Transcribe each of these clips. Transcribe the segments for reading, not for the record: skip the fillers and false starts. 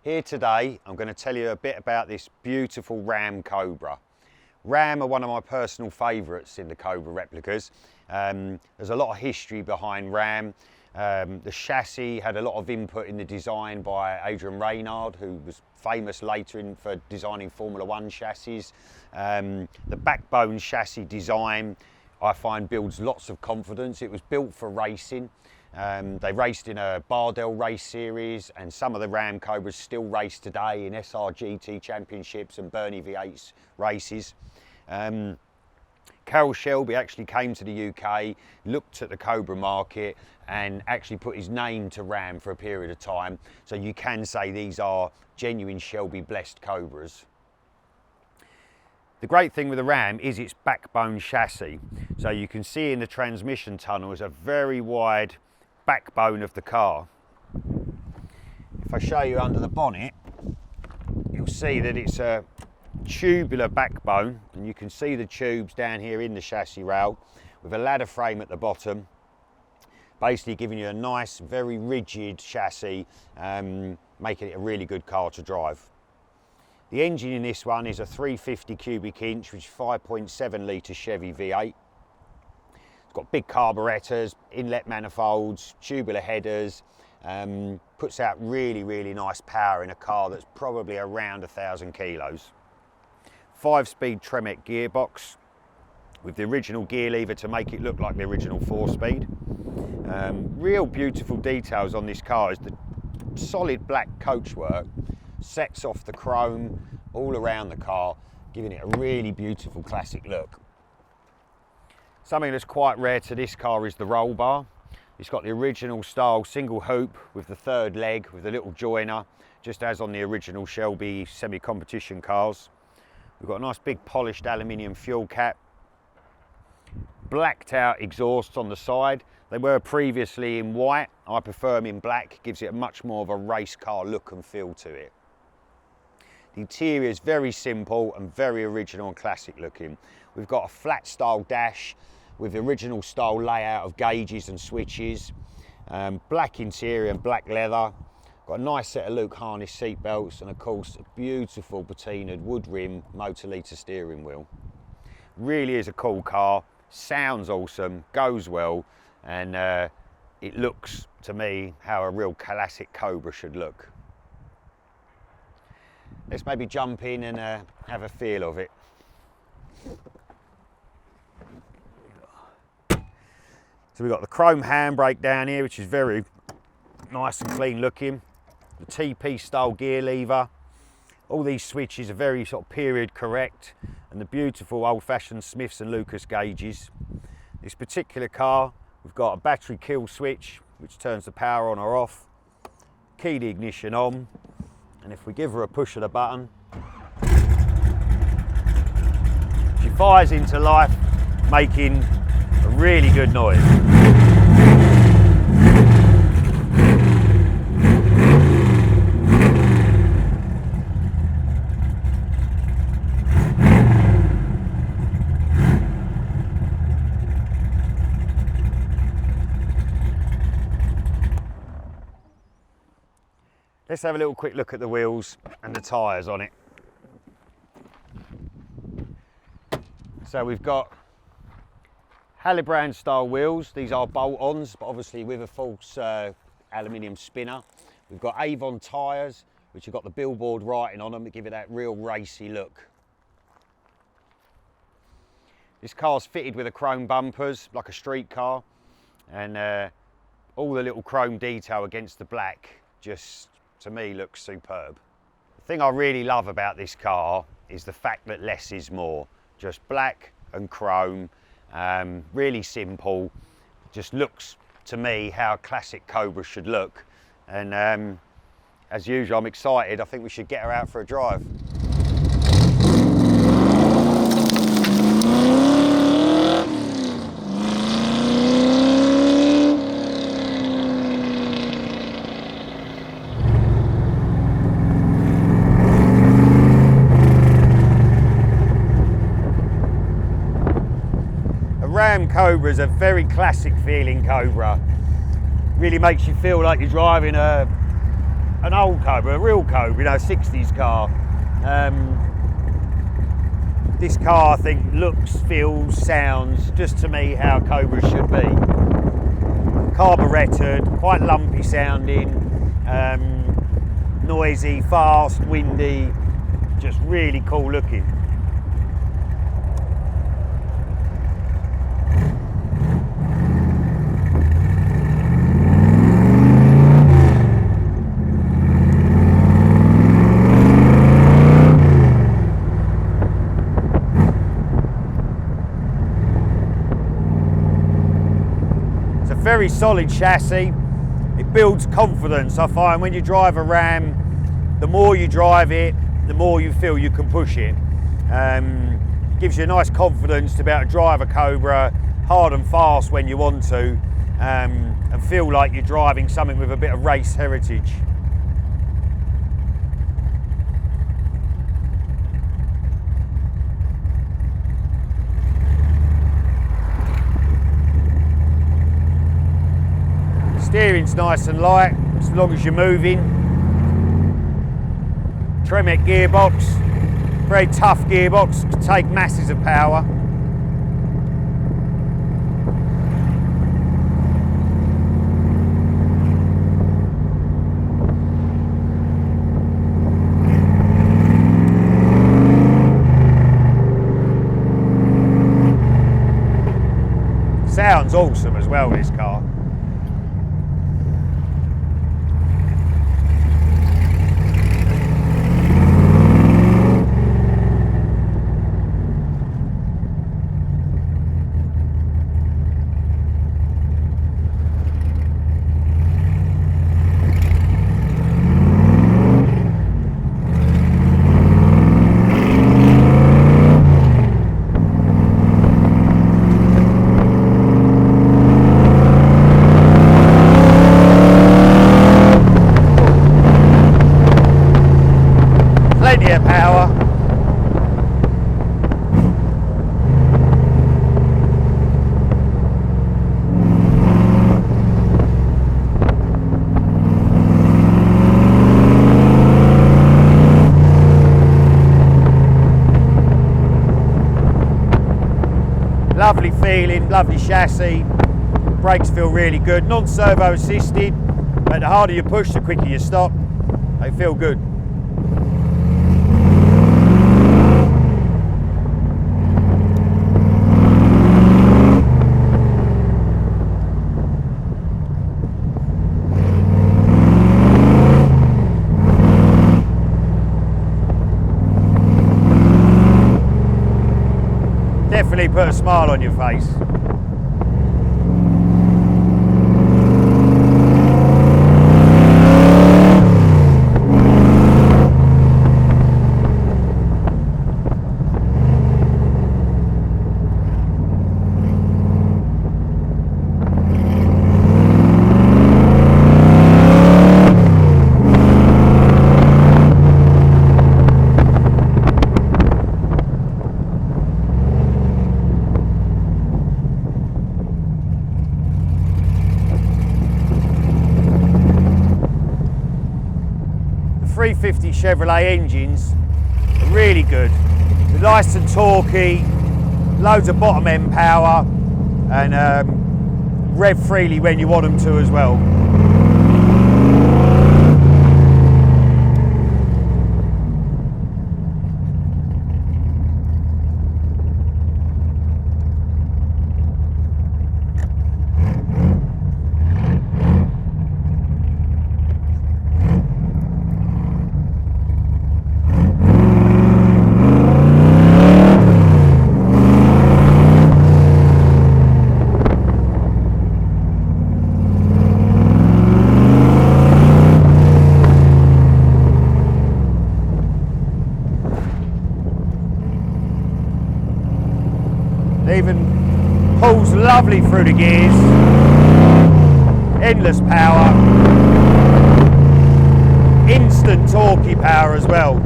Here today, I'm going to tell you a bit about this beautiful Ram Cobra. Ram are one of my personal favourites in the Cobra replicas. There's a lot of history behind Ram. The chassis had a lot of input in the design by Adrian Reynard, who was famous later for designing Formula One chassis. The backbone chassis design, I find, builds lots of confidence. It was built for racing. They raced in a Bardell race series, and some of the Ram Cobras still race today in SRGT championships and Bernie V8 races. Carroll Shelby actually came to the UK, looked at the Cobra market and actually put his name to Ram for a period of time. So you can say these are genuine Shelby blessed Cobras. The great thing with the Ram is its backbone chassis. So you can see in the transmission tunnel is a very wide backbone of the car. If I show you under the bonnet, you'll see that it's a tubular backbone, and you can see the tubes down here in the chassis rail with a ladder frame at the bottom, basically giving you a nice, very rigid chassis, making it a really good car to drive. The engine in this one is a 350 cubic inch, which is 5.7 litre Chevy V8. It's got big carburetors, inlet manifolds, tubular headers, puts out really, really nice power in a car that's probably around 1,000 kilos. 5-speed Tremec gearbox with the original gear lever to make it look like the original 4-speed. Real beautiful details on this car is the solid black coachwork sets off the chrome all around the car, giving it a really beautiful classic look. Something that's quite rare to this car is the roll bar. It's got the original style single hoop with the third leg with a little joiner, just as on the original Shelby semi-competition cars. We've got a nice big polished aluminium fuel cap, blacked out exhausts on the side. They were previously in white. I prefer them in black, gives it a much more of a race car look and feel to it. The interior is very simple and very original and classic looking. We've got a flat style dash with the original style layout of gauges and switches, black interior and black leather. Got a nice set of Luke harness seat belts, and of course a beautiful patinaed wood rim motor liter steering wheel. Really is a cool car, sounds awesome, goes well, and it looks to me how a real classic Cobra should look. Let's maybe jump in and have a feel of it. So we've got the chrome handbrake down here, which is very nice and clean looking. The TP style gear lever. All these switches are very sort of period correct, and the beautiful old-fashioned Smiths and Lucas gauges. This particular car, we've got a battery kill switch which turns the power on or off, key the ignition on, and if we give her a push of the button, she fires into life, making a really good noise. Let's have a little quick look at the wheels and the tyres on it. So we've got Hallebrand style wheels. These are bolt-ons, but obviously with a false aluminium spinner. We've got Avon tyres, which have got the billboard writing on them to give it that real racy look. This car's fitted with a chrome bumpers, like a street car, and all the little chrome detail against the black just, to me, looks superb. The thing I really love about this car is the fact that less is more. Just black and chrome, really simple. Just looks to me how a classic Cobra should look. And as usual, I'm excited. I think we should get her out for a drive. Ram Cobra is a very classic feeling Cobra. Really makes you feel like you're driving a an old Cobra, a real Cobra, you know, 60s car. This car, I think, looks, feels, sounds, just to me, how Cobras should be. Carburetted, quite lumpy sounding, noisy, fast, windy, just really cool looking. Very solid chassis. It builds confidence. I find when you drive a Ram, the more you drive it, the more you feel you can push it. Gives you a nice confidence to be able to drive a Cobra hard and fast when you want to, and feel like you're driving something with a bit of race heritage. Steering's nice and light, as long as you're moving. Tremec gearbox, very tough gearbox, can take masses of power. Sounds awesome as well, this car. Plenty of power. Lovely feeling, lovely chassis. Brakes feel really good. Non-servo assisted, but the harder you push, the quicker you stop. They feel good. Definitely put a smile on your face. The 350 Chevrolet engines are really good. They're nice and torquey, loads of bottom end power, and rev freely when you want them to as well. Even pulls lovely through the gears, endless power, instant torquey power as well.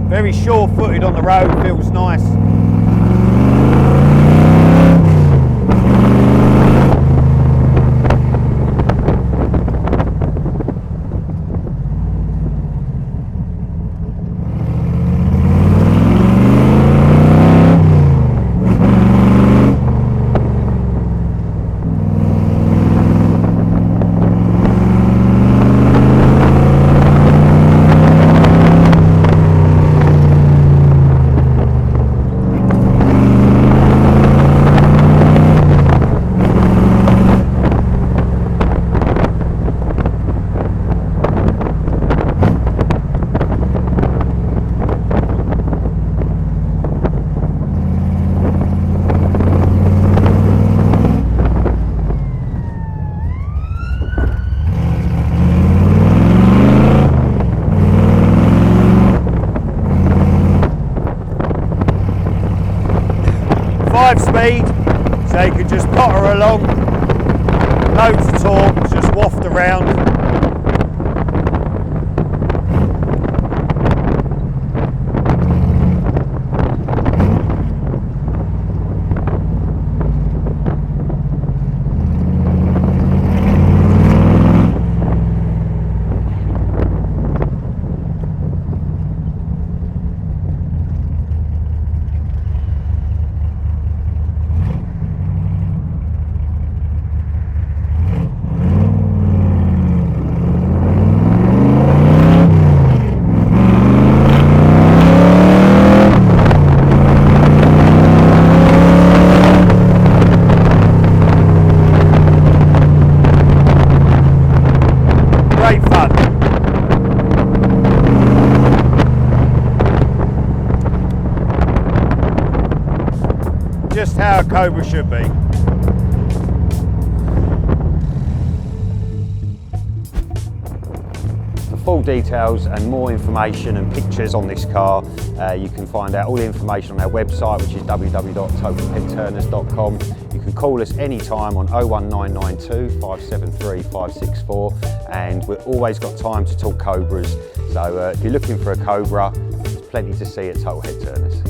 Very sure-footed on the road, feels nice. 5-speed, so you can just potter along, loads of torque, just waft around. Great fun. Just how a Cobra should be. For full details and more information and pictures on this car, you can find out all the information on our website, which is www.totalheadturners.com. You can call us anytime on 01992 573 564, and we've always got time to talk Cobras. So if you're looking for a Cobra, there's plenty to see at Total Head Turners.